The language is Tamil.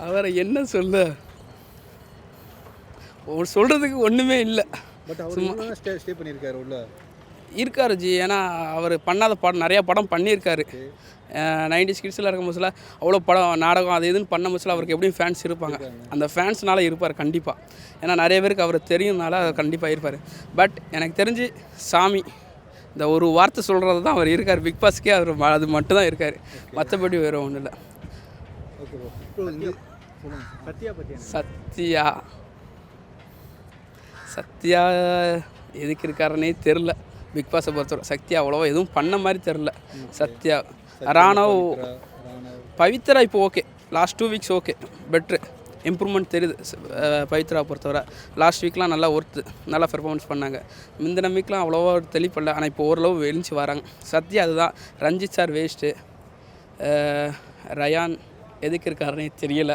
அவரை என்ன சொல்ல, சொல்கிறதுக்கு ஒன்றுமே இல்லை. பட் அவர் ஸ்டே பண்ணியிருக்காரு உள்ள இருக்காரு ஜி. ஏன்னா அவர் பண்ணாத படம் நிறையா படம் பண்ணியிருக்காரு. 90s கிட்ஸில் இருக்கும் போதுல அவ்வளோ படம் நாடகம் அது இதுன்னு பண்ண போதுல அவருக்கு எப்படியும் ஃபேன்ஸ் இருப்பாங்க. அந்த ஃபேன்ஸ்னால இருப்பார் கண்டிப்பாக. ஏன்னா நிறைய பேருக்கு அவர் தெரியும்னால கண்டிப்பாக இருப்பார். பட் எனக்கு தெரிஞ்சு சாமி இந்த ஒரு வார்த்தை சொல்கிறது தான் அவர் இருக்கார். பிக் பாஸ்க்கே அவர் அது மட்டும் தான் இருக்கார். மற்றபடி வேறு ஒன்றும் இல்லை. சத்யா எதுக்கு இருக்காருன்னே தெரில. பிக் பாஸை பொறுத்தவரை சத்யா அவ்வளோவா எதுவும் பண்ண மாதிரி தெரில. சத்யா ராணவ் பவித்ரா இப்போ ஓகே. லாஸ்ட் 2 வீக்ஸ் ஓகே, பெட்ரு இம்ப்ரூவ்மெண்ட் தெரியுது. பவித்ரா பொறுத்தவரை லாஸ்ட் வீக்லாம் நல்லா நல்லா பெர்ஃபார்மன்ஸ் பண்ணாங்க. முந்தின வீக்லாம் அவ்வளோவா தெளிப்படல. ஆனால் இப்போ ஓரளவு வெளிச்சு வராங்க. சத்யா அதுதான். Ranjith sir waste. ரயான் எதுக்கு இருக்காருன்னே தெரியல.